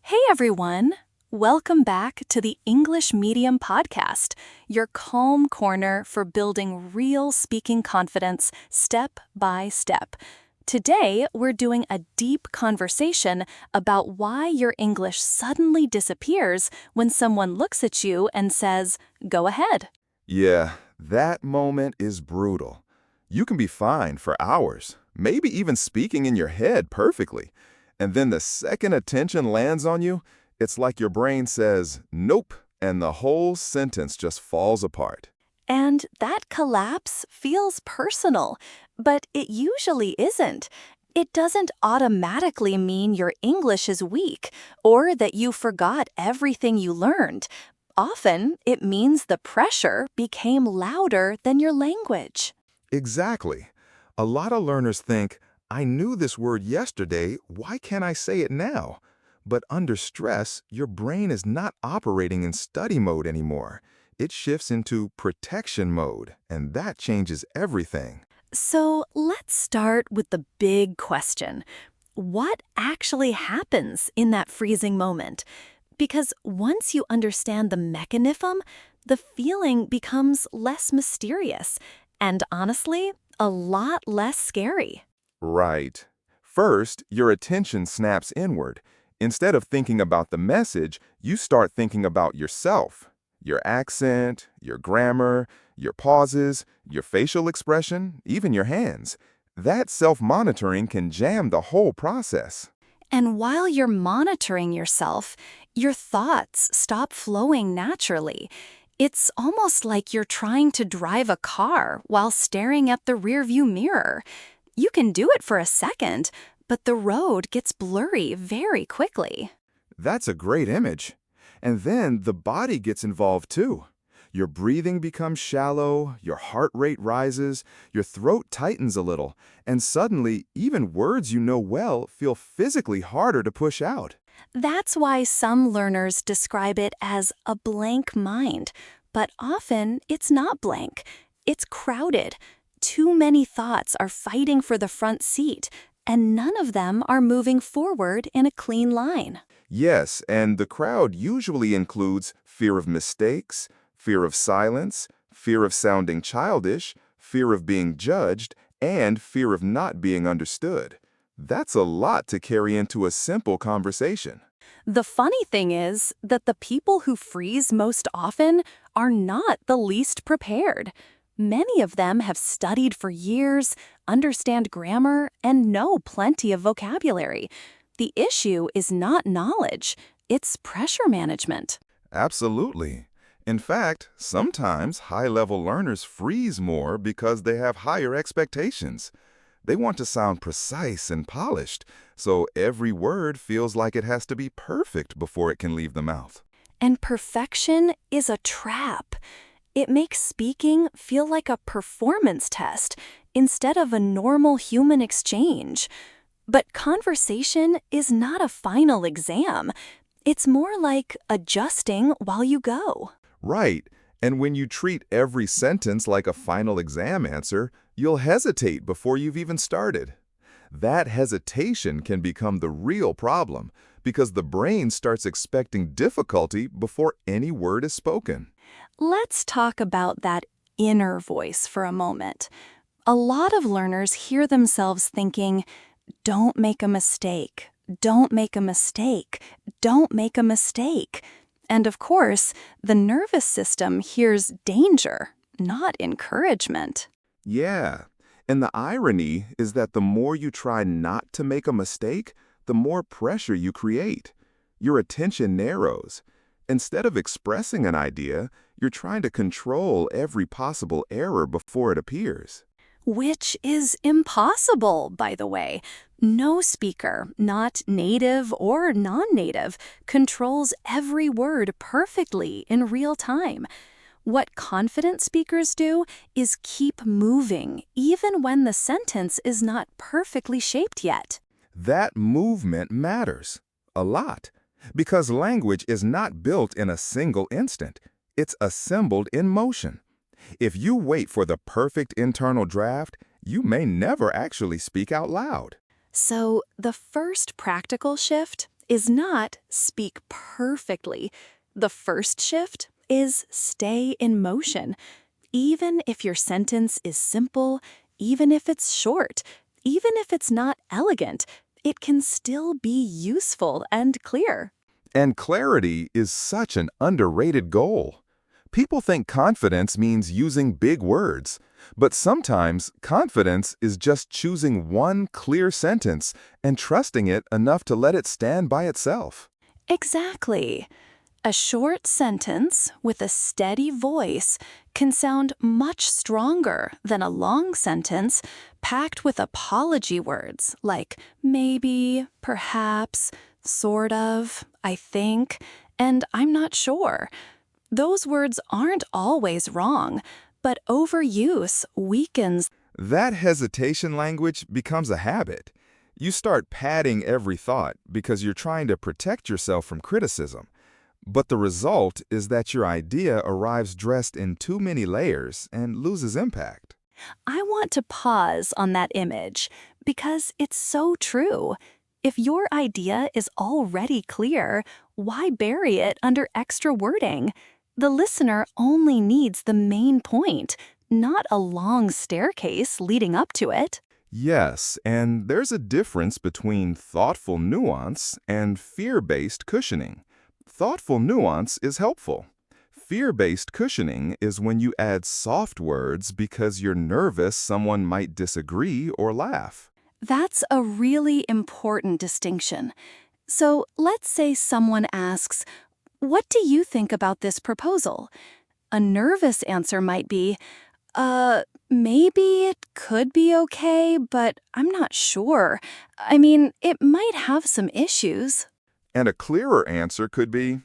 Hey everyone! Welcome back to the English Medium Podcast, your calm corner for building real speaking confidence step by step. Today, we're doing a deep conversation about why your English suddenly disappears when someone looks at you and says, "Go ahead." Yeah, that moment is brutal. You can be fine for hours, maybe even speaking in your head perfectly. And then the second attention lands on you, it's like your brain says, nope, and the whole sentence just falls apart. And that collapse feels personal, but it usually isn't. It doesn't automatically mean your English is weak or that you forgot everything you learned. Often, it means the pressure became louder than your language. Exactly. A lot of learners think, I knew this word yesterday, why can't I say it now? But under stress, your brain is not operating in study mode anymore. It shifts into protection mode, and that changes everything. So let's start with the big question. What actually happens in that freezing moment? Because once you understand the mechanism, the feeling becomes less mysterious and, honestly, a lot less scary. Right. First, your attention snaps inward. Instead of thinking about the message, you start thinking about yourself. Your accent, your grammar, your pauses, your facial expression, even your hands. That self-monitoring can jam the whole process. And while you're monitoring yourself, your thoughts stop flowing naturally. It's almost like you're trying to drive a car while staring at the rearview mirror. You can do it for a second, but the road gets blurry very quickly. That's a great image. And then the body gets involved too. Your breathing becomes shallow, your heart rate rises, your throat tightens a little, and suddenly even words you know well feel physically harder to push out. That's why some learners describe it as a blank mind, but often it's not blank. It's crowded. Too many thoughts are fighting for the front seat, and none of them are moving forward in a clean line. Yes, and the crowd usually includes fear of mistakes, fear of silence, fear of sounding childish, fear of being judged, and fear of not being understood. That's a lot to carry into a simple conversation. The funny thing is that the people who freeze most often are not the least prepared. Many of them have studied for years, understand grammar, and know plenty of vocabulary. The issue is not knowledge, it's pressure management. Absolutely. In fact, sometimes high-level learners freeze more because they have higher expectations. They want to sound precise and polished, so every word feels like it has to be perfect before it can leave the mouth. And perfection is a trap. It makes speaking feel like a performance test instead of a normal human exchange. But conversation is not a final exam. It's more like adjusting while you go. Right, and when you treat every sentence like a final exam answer, you'll hesitate before you've even started. That hesitation can become the real problem because the brain starts expecting difficulty before any word is spoken. Let's talk about that inner voice for a moment. A lot of learners hear themselves thinking, "Don't make a mistake, don't make a mistake, don't make a mistake." And of course, the nervous system hears danger, not encouragement. Yeah, and the irony is that the more you try not to make a mistake, the more pressure you create. Your attention narrows. Instead of expressing an idea, you're trying to control every possible error before it appears. Which is impossible, by the way. No speaker, not native or non-native, controls every word perfectly in real time. What confident speakers do is keep moving, even when the sentence is not perfectly shaped yet. That movement matters a lot because language is not built in a single instant. It's assembled in motion. If you wait for the perfect internal draft, you may never actually speak out loud. So the first practical shift is not speak perfectly. The first shift is stay in motion. Even if your sentence is simple, even if it's short, even if it's not elegant, it can still be useful and clear. And clarity is such an underrated goal. People think confidence means using big words, but sometimes confidence is just choosing one clear sentence and trusting it enough to let it stand by itself. Exactly. A short sentence with a steady voice can sound much stronger than a long sentence packed with apology words like maybe, perhaps, sort of, I think, and I'm not sure. Those words aren't always wrong, but overuse weakens. That hesitation language becomes a habit. You start padding every thought because you're trying to protect yourself from criticism. But the result is that your idea arrives dressed in too many layers and loses impact. I want to pause on that image because it's so true. If your idea is already clear, why bury it under extra wording? The listener only needs the main point, not a long staircase leading up to it. Yes, and there's a difference between thoughtful nuance and fear-based cushioning. Thoughtful nuance is helpful. Fear-based cushioning is when you add soft words because you're nervous someone might disagree or laugh. That's a really important distinction. So let's say someone asks, "What do you think about this proposal?" A nervous answer might be, maybe it could be okay, but I'm not sure. I mean, it might have some issues." And a clearer answer could be,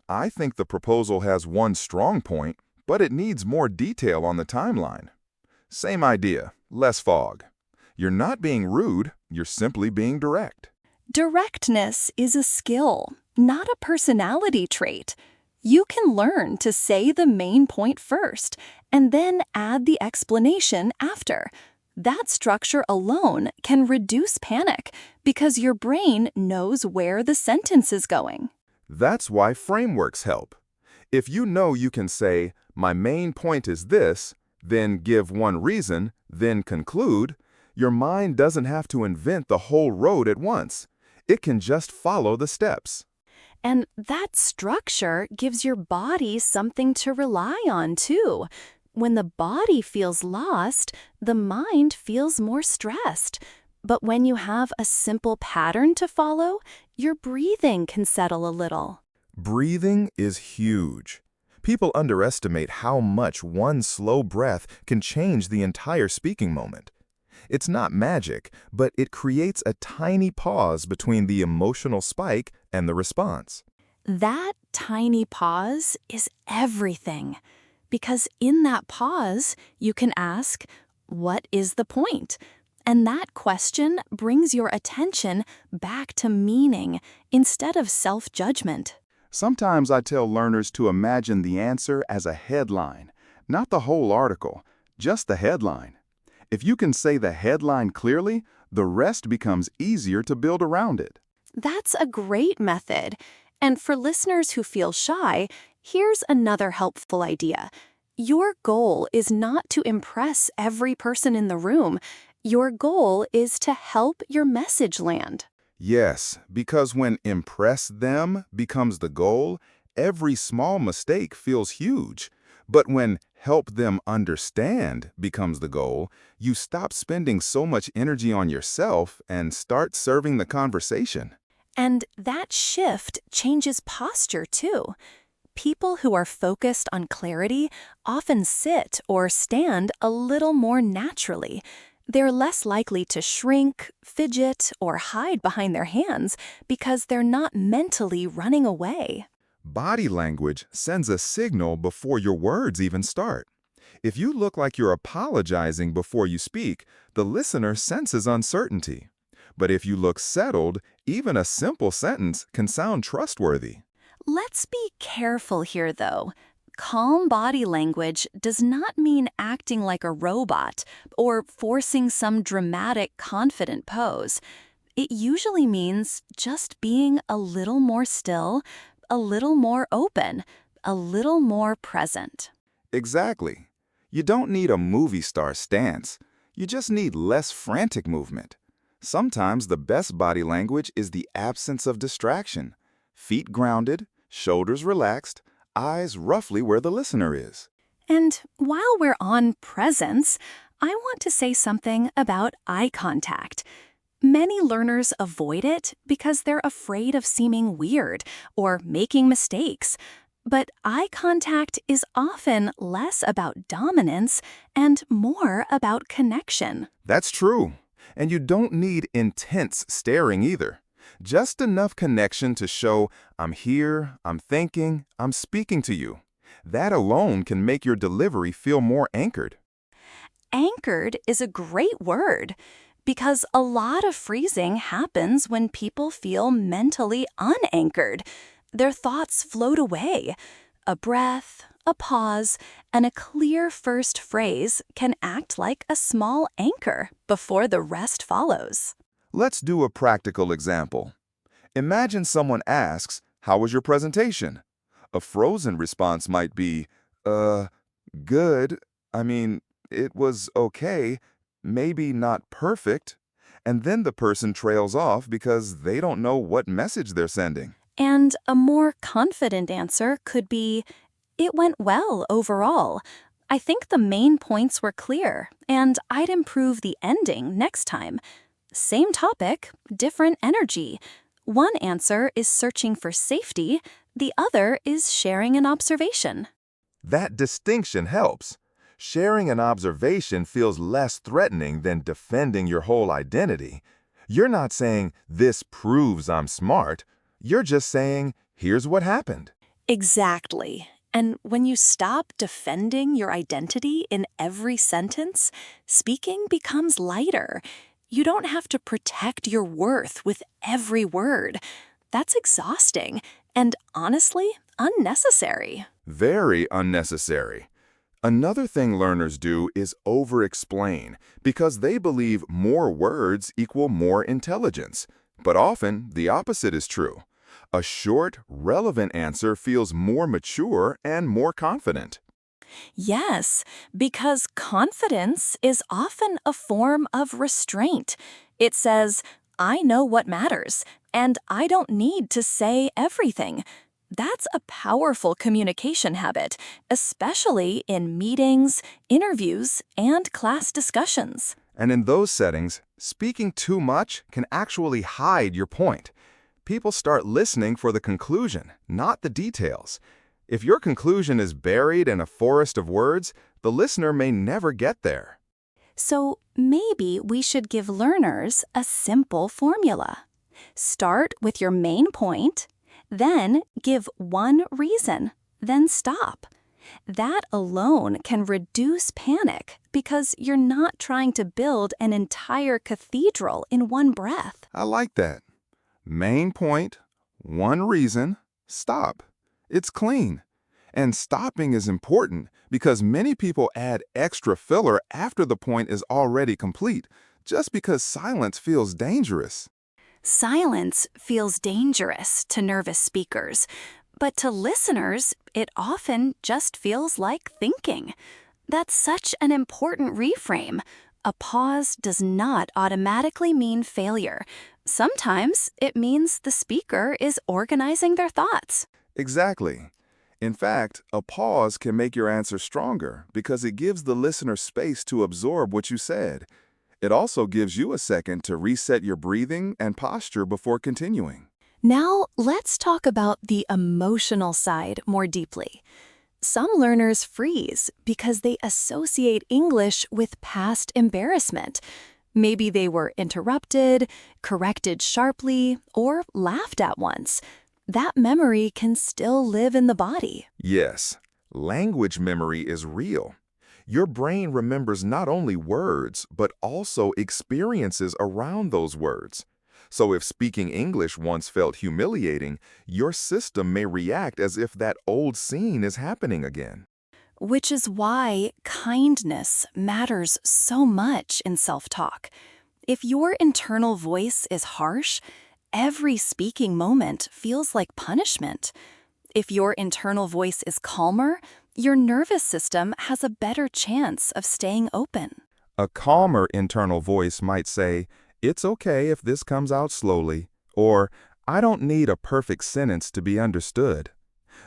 I think the proposal has one strong point, but it needs more detail on the timeline. Same idea, less fog. You're not being rude, you're simply being direct. Directness is a skill, not a personality trait. You can learn to say the main point first, and then add the explanation after. That structure alone can reduce panic because your brain knows where the sentence is going. That's why frameworks help. If you know you can say, my main point is this, then give one reason, then conclude, your mind doesn't have to invent the whole road at once. It can just follow the steps. And that structure gives your body something to rely on, too. When the body feels lost, the mind feels more stressed. But when you have a simple pattern to follow, your breathing can settle a little. Breathing is huge. People underestimate how much one slow breath can change the entire speaking moment. It's not magic, but it creates a tiny pause between the emotional spike and the response. That tiny pause is everything. Because in that pause, you can ask, what is the point? And that question brings your attention back to meaning instead of self-judgment. Sometimes I tell learners to imagine the answer as a headline, not the whole article, just the headline. If you can say the headline clearly, the rest becomes easier to build around it. That's a great method. And for listeners who feel shy, here's another helpful idea. Your goal is not to impress every person in the room. Your goal is to help your message land. Yes, because when impress them becomes the goal, every small mistake feels huge. But when help them understand becomes the goal, you stop spending so much energy on yourself and start serving the conversation. And that shift changes posture, too. People who are focused on clarity often sit or stand a little more naturally. They're less likely to shrink, fidget, or hide behind their hands because they're not mentally running away. Body language sends a signal before your words even start. If you look like you're apologizing before you speak, the listener senses uncertainty. But if you look settled, even a simple sentence can sound trustworthy. Let's be careful here, though. Calm body language does not mean acting like a robot or forcing some dramatic, confident pose. It usually means just being a little more still, a little more open, a little more present. Exactly. You don't need a movie star stance. You just need less frantic movement. Sometimes the best body language is the absence of distraction. Feet grounded, shoulders relaxed, eyes roughly where the listener is. And while we're on presence, I want to say something about eye contact. Many learners avoid it because they're afraid of seeming weird or making mistakes. But eye contact is often less about dominance and more about connection. That's true. And you don't need intense staring either. Just enough connection to show I'm here, I'm thinking, I'm speaking to you. That alone can make your delivery feel more anchored. Anchored is a great word because a lot of freezing happens when people feel mentally unanchored. Their thoughts float away. A breath, a pause, and a clear first phrase can act like a small anchor before the rest follows. Let's do a practical example. Imagine someone asks, "How was your presentation?" A frozen response might be, good. I mean, it was okay, maybe not perfect." And then the person trails off because they don't know what message they're sending. And a more confident answer could be, "It went well overall. I think the main points were clear, and I'd improve the ending next time." Same topic, different energy. One answer is searching for safety, the other is sharing an observation. That distinction helps. Sharing an observation feels less threatening than defending your whole identity. You're not saying, "This proves I'm smart." You're just saying, "Here's what happened." Exactly. And when you stop defending your identity in every sentence, speaking becomes lighter. You don't have to protect your worth with every word. That's exhausting and honestly unnecessary. Very unnecessary. Another thing learners do is over-explain because they believe more words equal more intelligence. But often, the opposite is true. A short, relevant answer feels more mature and more confident. Yes, because confidence is often a form of restraint. It says, "I know what matters, and I don't need to say everything." That's a powerful communication habit, especially in meetings, interviews, and class discussions. And in those settings, speaking too much can actually hide your point. People start listening for the conclusion, not the details. If your conclusion is buried in a forest of words, the listener may never get there. So maybe we should give learners a simple formula. Start with your main point, then give one reason, then stop. That alone can reduce panic because you're not trying to build an entire cathedral in one breath. I like that. Main point, one reason, stop. It's clean. And stopping is important because many people add extra filler after the point is already complete, just because silence feels dangerous. Silence feels dangerous to nervous speakers, but to listeners, it often just feels like thinking. That's such an important reframe. A pause does not automatically mean failure. Sometimes it means the speaker is organizing their thoughts. Exactly. In fact, a pause can make your answer stronger because it gives the listener space to absorb what you said. It also gives you a second to reset your breathing and posture before continuing. Now, let's talk about the emotional side more deeply. Some learners freeze because they associate English with past embarrassment. Maybe they were interrupted, corrected sharply, or laughed at once. That memory can still live in the body. Yes, language memory is real. Your brain remembers not only words, but also experiences around those words. So if speaking English once felt humiliating, your system may react as if that old scene is happening again. Which is why kindness matters so much in self-talk. If your internal voice is harsh, every speaking moment feels like punishment. If your internal voice is calmer, your nervous system has a better chance of staying open. A calmer internal voice might say, "It's okay if this comes out slowly," or "I don't need a perfect sentence to be understood."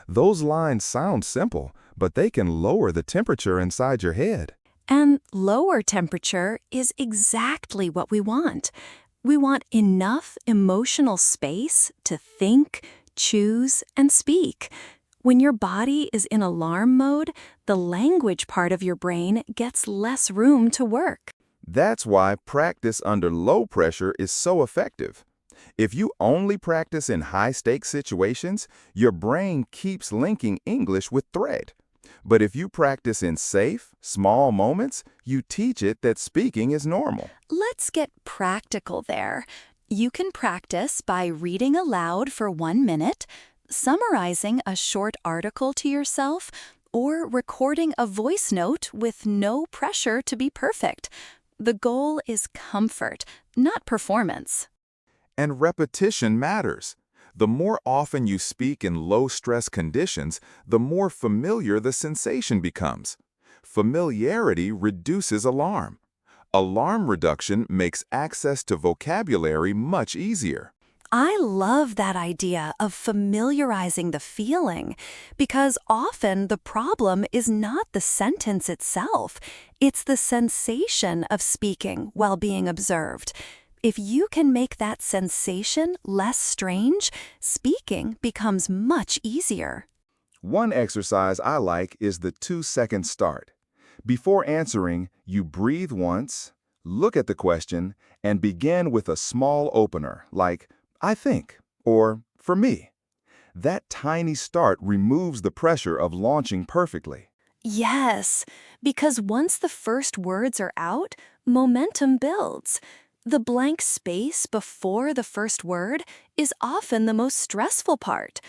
Those lines sound simple, but they can lower the temperature inside your head. And lower temperature is exactly what we want. We want enough emotional space to think, choose, and speak. When your body is in alarm mode, the language part of your brain gets less room to work. That's why practice under low pressure is so effective. If you only practice in high-stakes situations, your brain keeps linking English with threat. But if you practice in safe, small moments, you teach it that speaking is normal. Let's get practical there. You can practice by reading aloud for 1 minute, summarizing a short article to yourself, or recording a voice note with no pressure to be perfect. The goal is comfort, not performance. And repetition matters. The more often you speak in low-stress conditions, the more familiar the sensation becomes. Familiarity reduces alarm. Alarm reduction makes access to vocabulary much easier. I love that idea of familiarizing the feeling, because often the problem is not the sentence itself, it's the sensation of speaking while being observed. If you can make that sensation less strange, speaking becomes much easier. One exercise I like is the 2-second start. Before answering, you breathe once, look at the question, and begin with a small opener, like, "I think," or "for me." That tiny start removes the pressure of launching perfectly. Yes, because once the first words are out, momentum builds. The blank space before the first word is often the most stressful part.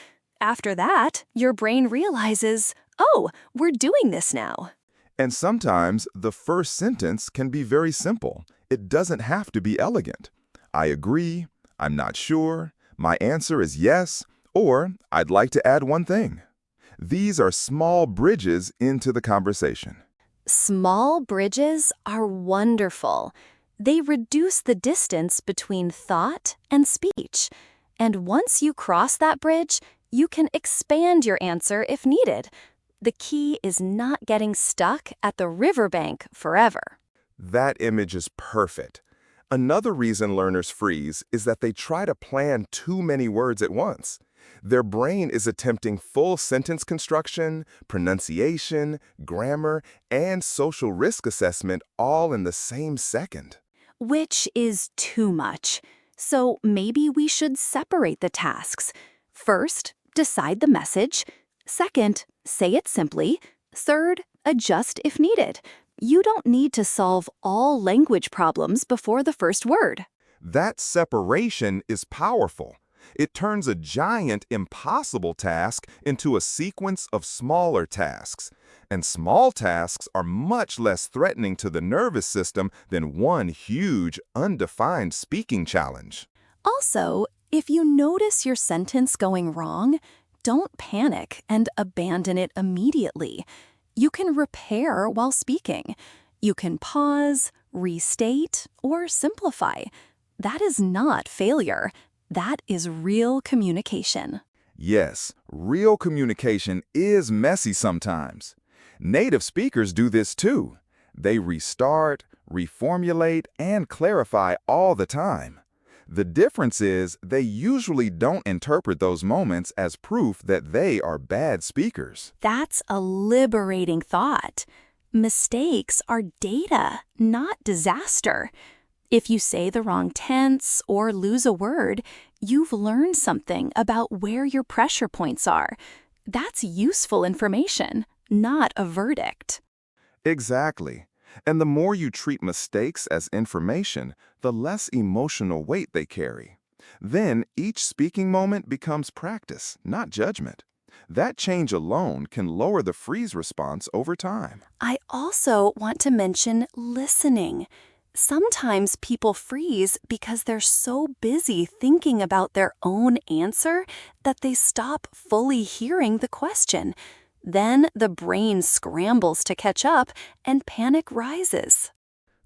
After that, your brain realizes, oh, we're doing this now. And sometimes the first sentence can be very simple. It doesn't have to be elegant. "I agree," "I'm not sure," "My answer is yes," or "I'd like to add one thing." These are small bridges into the conversation. Small bridges are wonderful. They reduce the distance between thought and speech. And once you cross that bridge, you can expand your answer if needed. The key is not getting stuck at the riverbank forever. That image is perfect. Another reason learners freeze is that they try to plan too many words at once. Their brain is attempting full sentence construction, pronunciation, grammar, and social risk assessment all in the same second. Which is too much. So maybe we should separate the tasks. First, decide the message. Second, say it simply. Third, adjust if needed. You don't need to solve all language problems before the first word. That separation is powerful. It turns a giant, impossible task into a sequence of smaller tasks. And small tasks are much less threatening to the nervous system than one huge, undefined speaking challenge. Also, if you notice your sentence going wrong, don't panic and abandon it immediately. You can repair while speaking. You can pause, restate, or simplify. That is not failure. That is real communication. Yes, real communication is messy sometimes. Native speakers do this too. They restart, reformulate, and clarify all the time. The difference is they usually don't interpret those moments as proof that they are bad speakers. That's a liberating thought. Mistakes are data, not disaster. If you say the wrong tense or lose a word, you've learned something about where your pressure points are. That's useful information, not a verdict. Exactly. And the more you treat mistakes as information, the less emotional weight they carry. Then each speaking moment becomes practice, not judgment. That change alone can lower the freeze response over time. I also want to mention listening. Sometimes people freeze because they're so busy thinking about their own answer that they stop fully hearing the question. Then the brain scrambles to catch up and panic rises.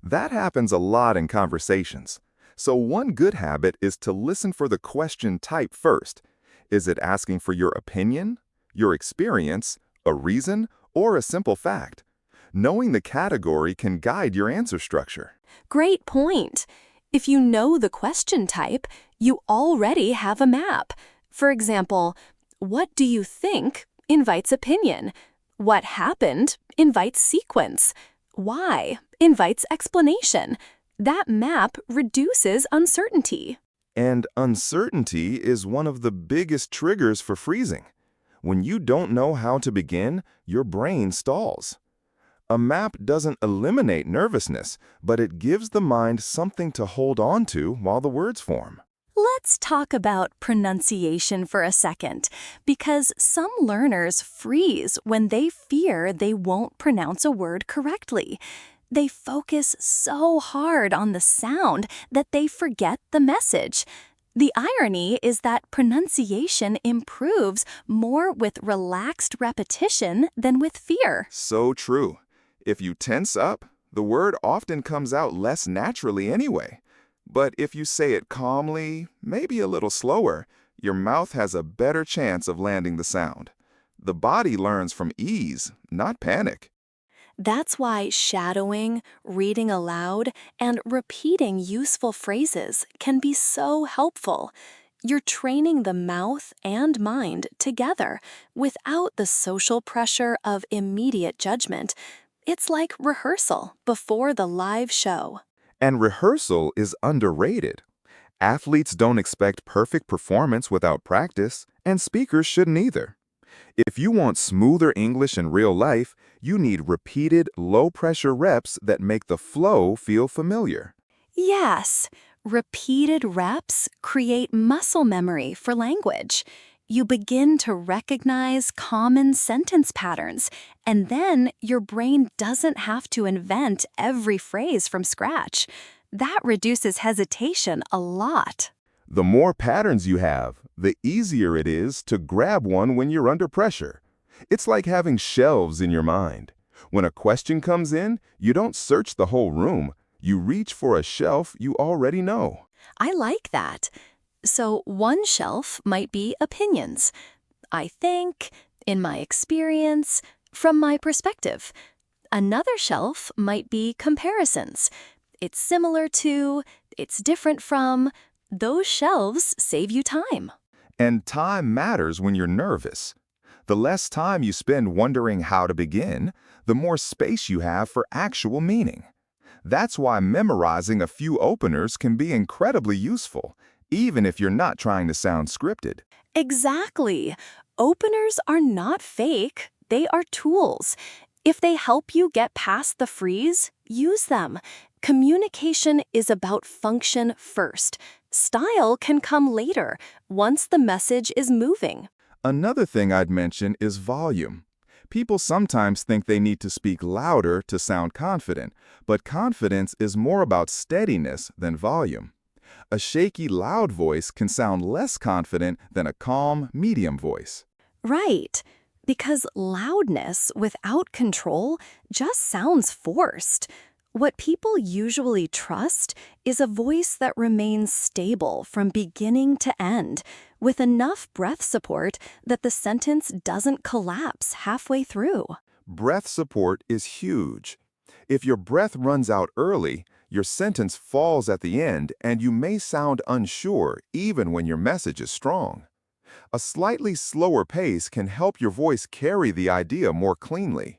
That happens a lot in conversations. So one good habit is to listen for the question type first. Is it asking for your opinion, your experience, a reason, or a simple fact? Knowing the category can guide your answer structure. Great point. If you know the question type, you already have a map. For example, what do you think invites opinion. What happened invites sequence. Why invites explanation. That map reduces uncertainty. And uncertainty is one of the biggest triggers for freezing. When you don't know how to begin, your brain stalls. A map doesn't eliminate nervousness, but it gives the mind something to hold on to while the words form. Let's talk about pronunciation for a second, because some learners freeze when they fear they won't pronounce a word correctly. They focus so hard on the sound that they forget the message. The irony is that pronunciation improves more with relaxed repetition than with fear. So true. If you tense up, the word often comes out less naturally anyway. But if you say it calmly, maybe a little slower, your mouth has a better chance of landing the sound. The body learns from ease, not panic. That's why shadowing, reading aloud, and repeating useful phrases can be so helpful. You're training the mouth and mind together without the social pressure of immediate judgment. It's like rehearsal before the live show. And rehearsal is underrated. Athletes don't expect perfect performance without practice, and speakers shouldn't either. If you want smoother English in real life, you need repeated, low-pressure reps that make the flow feel familiar. Yes, repeated reps create muscle memory for language. You begin to recognize common sentence patterns, and then your brain doesn't have to invent every phrase from scratch. That reduces hesitation a lot. The more patterns you have, the easier it is to grab one when you're under pressure. It's like having shelves in your mind. When a question comes in, you don't search the whole room. You reach for a shelf you already know. I like that. So one shelf might be opinions. I think, in my experience, from my perspective. Another shelf might be comparisons. It's similar to, it's different from. Those shelves save you time. And time matters when you're nervous. The less time you spend wondering how to begin, the more space you have for actual meaning. That's why memorizing a few openers can be incredibly useful, even if you're not trying to sound scripted. Exactly. Openers are not fake. They are tools. If they help you get past the freeze, use them. Communication is about function first. Style can come later, once the message is moving. Another thing I'd mention is volume. People sometimes think they need to speak louder to sound confident, but confidence is more about steadiness than volume. A shaky, loud voice can sound less confident than a calm, medium voice. Right, because loudness without control just sounds forced. What people usually trust is a voice that remains stable from beginning to end, with enough breath support that the sentence doesn't collapse halfway through. Breath support is huge. If your breath runs out early, your sentence falls at the end and you may sound unsure even when your message is strong. A slightly slower pace can help your voice carry the idea more cleanly.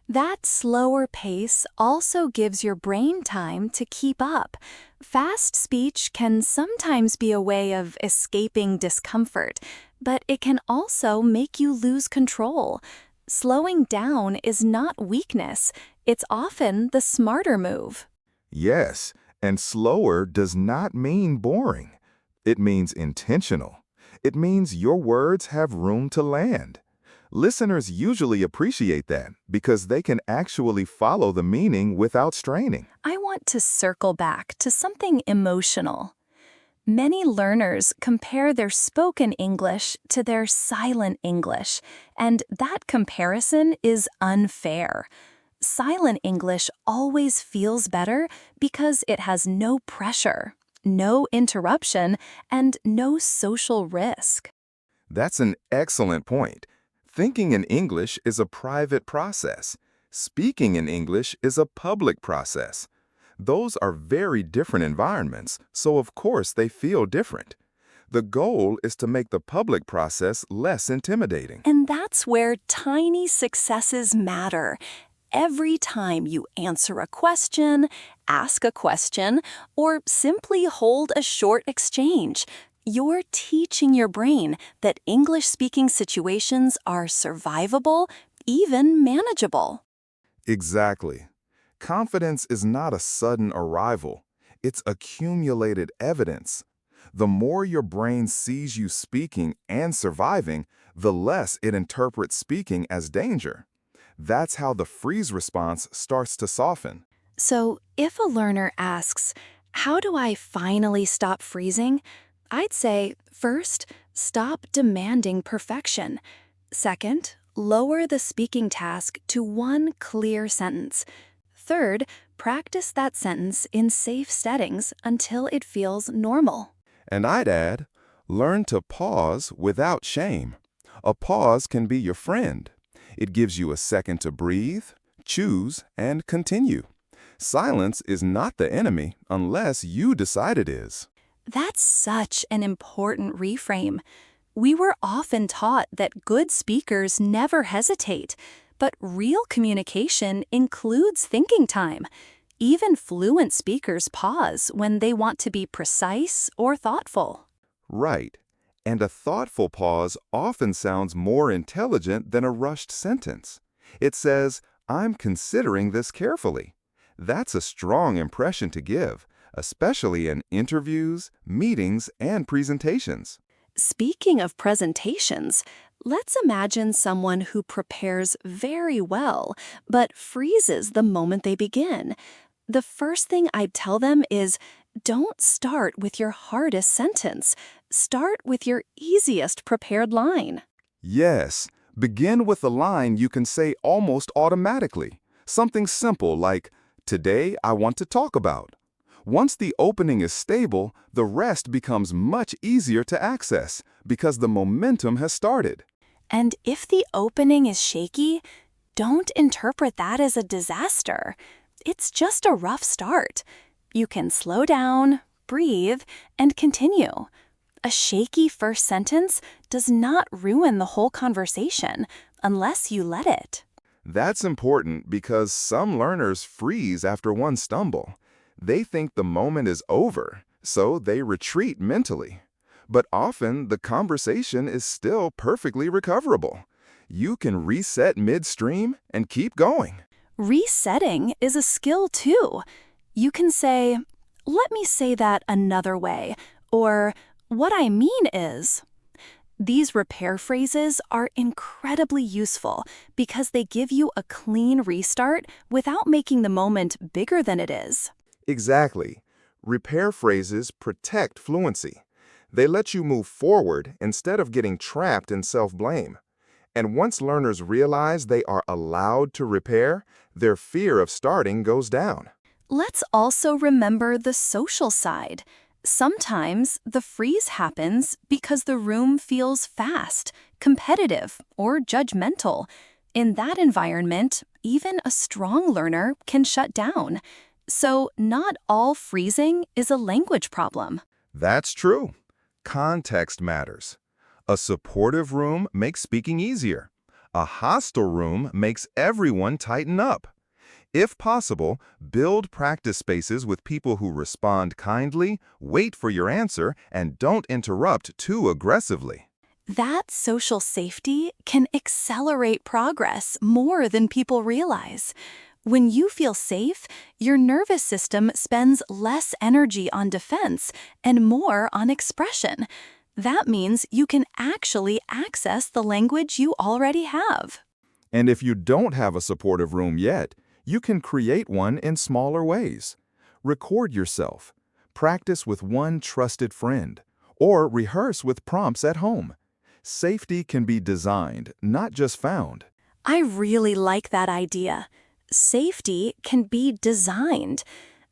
That slower pace also gives your brain time to keep up. Fast speech can sometimes be a way of escaping discomfort, but it can also make you lose control. Slowing down is not weakness. It's often the smarter move. Yes, and slower does not mean boring. It means intentional. It means your words have room to land. Listeners usually appreciate that because they can actually follow the meaning without straining. I want to circle back to something emotional. Many learners compare their spoken English to their silent English, and that comparison is unfair. Silent English always feels better because it has no pressure, no interruption, and no social risk. That's an excellent point. Thinking in English is a private process. Speaking in English is a public process. Those are very different environments, so of course they feel different. The goal is to make the public process less intimidating. And that's where tiny successes matter. Every time you answer a question, ask a question, or simply hold a short exchange, you're teaching your brain that English-speaking situations are survivable, even manageable. Exactly. Confidence is not a sudden arrival. It's accumulated evidence. The more your brain sees you speaking and surviving, the less it interprets speaking as danger. That's how the freeze response starts to soften. So, if a learner asks, "How do I finally stop freezing?" I'd say, first, stop demanding perfection. Second, lower the speaking task to one clear sentence. Third, practice that sentence in safe settings until it feels normal. And I'd add, learn to pause without shame. A pause can be your friend. It gives you a second to breathe, choose, and continue. Silence is not the enemy unless you decide it is. That's such an important reframe. We were often taught that good speakers never hesitate, but real communication includes thinking time. Even fluent speakers pause when they want to be precise or thoughtful. Right. And a thoughtful pause often sounds more intelligent than a rushed sentence. It says, I'm considering this carefully. That's a strong impression to give, especially in interviews, meetings, and presentations. Speaking of presentations, let's imagine someone who prepares very well, but freezes the moment they begin. The first thing I'd tell them is, don't start with your hardest sentence. Start with your easiest prepared line. Yes, begin with a line you can say almost automatically. Something simple like, today I want to talk about. Once the opening is stable, the rest becomes much easier to access because the momentum has started. And if the opening is shaky, don't interpret that as a disaster. It's just a rough start. You can slow down, breathe, and continue. A shaky first sentence does not ruin the whole conversation unless you let it. That's important because some learners freeze after one stumble. They think the moment is over, so they retreat mentally. But often, the conversation is still perfectly recoverable. You can reset midstream and keep going. Resetting is a skill too. You can say, "Let me say that another way," or "What I mean is." These repair phrases are incredibly useful because they give you a clean restart without making the moment bigger than it is. Exactly. Repair phrases protect fluency. They let you move forward instead of getting trapped in self-blame. And once learners realize they are allowed to repair, their fear of starting goes down. Let's also remember the social side. Sometimes the freeze happens because the room feels fast, competitive, or judgmental. In that environment, even a strong learner can shut down. So not all freezing is a language problem. That's true. Context matters. A supportive room makes speaking easier. A hostile room makes everyone tighten up. If possible, build practice spaces with people who respond kindly, wait for your answer, and don't interrupt too aggressively. That social safety can accelerate progress more than people realize. When you feel safe, your nervous system spends less energy on defense and more on expression. That means you can actually access the language you already have. And if you don't have a supportive room yet, you can create one in smaller ways. Record yourself, practice with one trusted friend, or rehearse with prompts at home. Safety can be designed, not just found. I really like that idea. Safety can be designed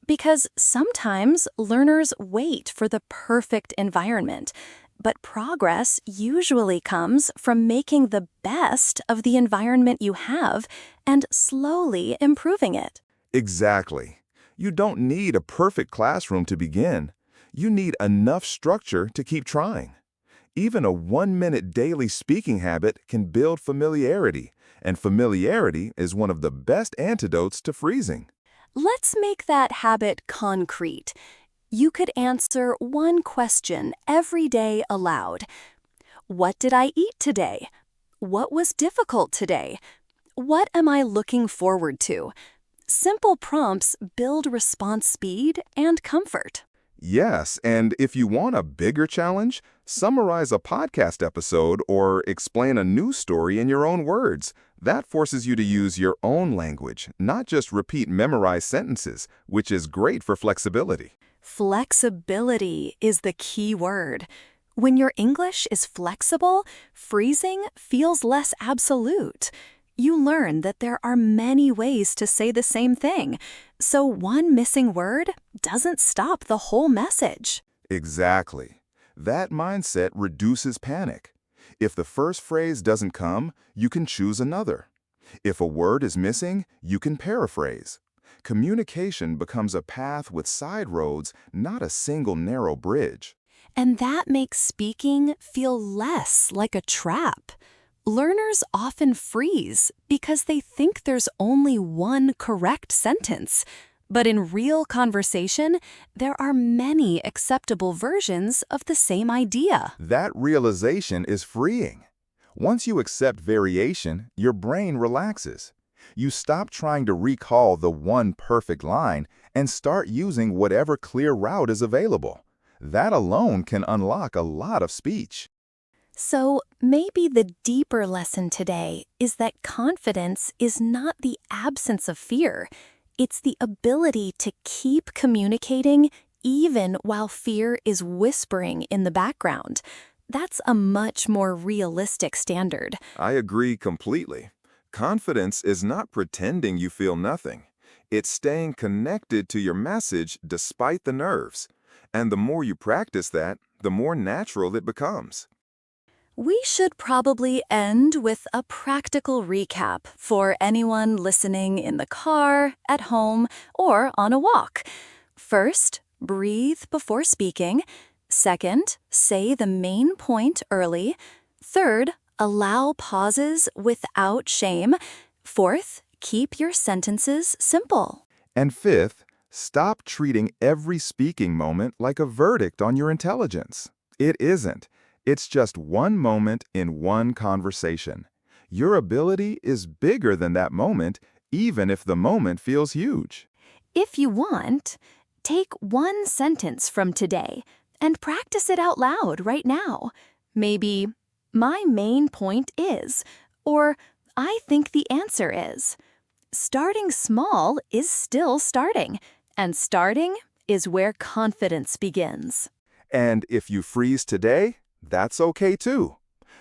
because sometimes learners wait for the perfect environment, but progress usually comes from making the best of the environment you have and slowly improving it. Exactly. You don't need a perfect classroom to begin. You need enough structure to keep trying. Even a 1-minute daily speaking habit can build familiarity, and familiarity is one of the best antidotes to freezing. Let's make that habit concrete. You could answer one question every day aloud. What did I eat today? What was difficult today? What am I looking forward to? Simple prompts build response speed and comfort. Yes, and if you want a bigger challenge, summarize a podcast episode or explain a news story in your own words. That forces you to use your own language, not just repeat memorized sentences, which is great for flexibility. Flexibility is the key word. When your English is flexible, freezing feels less absolute. You learn that there are many ways to say the same thing, so one missing word doesn't stop the whole message. Exactly. That mindset reduces panic. If the first phrase doesn't come, you can choose another. If a word is missing, you can paraphrase. Communication becomes a path with side roads, not a single narrow bridge. And that makes speaking feel less like a trap. Learners often freeze because they think there's only one correct sentence. But in real conversation, there are many acceptable versions of the same idea. That realization is freeing. Once you accept variation, your brain relaxes. You stop trying to recall the one perfect line and start using whatever clear route is available. That alone can unlock a lot of speech. So maybe the deeper lesson today is that confidence is not the absence of fear. It's the ability to keep communicating even while fear is whispering in the background. That's a much more realistic standard. I agree completely. Confidence is not pretending you feel nothing. It's staying connected to your message despite the nerves. And the more you practice that, the more natural it becomes. We should probably end with a practical recap for anyone listening in the car, at home, or on a walk. First, breathe before speaking. Second, say the main point early. Third, allow pauses without shame. Fourth, keep your sentences simple. And fifth, stop treating every speaking moment like a verdict on your intelligence. It isn't. It's just one moment in one conversation. Your ability is bigger than that moment, even if the moment feels huge. If you want, take one sentence from today and practice it out loud right now. Maybe, my main point is, or I think the answer is. Starting small is still starting, and starting is where confidence begins. And if you freeze today, that's okay too.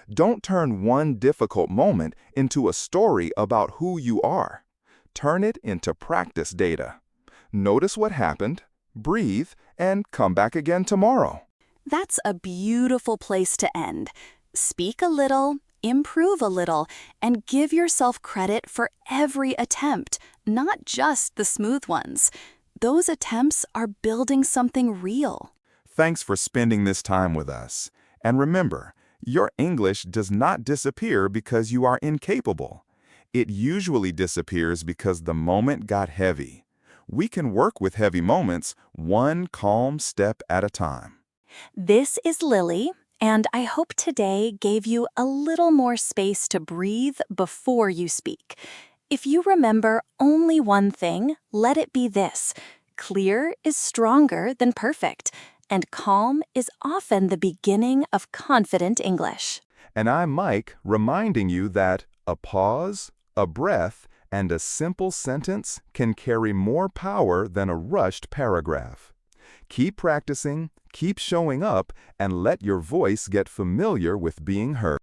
Don't turn one difficult moment into a story about who you are. Turn it into practice data. Notice what happened, breathe, and come back again tomorrow. That's a beautiful place to end. Speak a little, improve a little, and give yourself credit for every attempt, not just the smooth ones. Those attempts are building something real. Thanks for spending this time with us. And remember, your English does not disappear because you are incapable. It usually disappears because the moment got heavy. We can work with heavy moments one calm step at a time. This is Lily, and I hope today gave you a little more space to breathe before you speak. If you remember only one thing, let it be this: clear is stronger than perfect, and calm is often the beginning of confident English. And I'm Mike, reminding you that a pause, a breath, and a simple sentence can carry more power than a rushed paragraph. Keep practicing, keep showing up, and let your voice get familiar with being heard.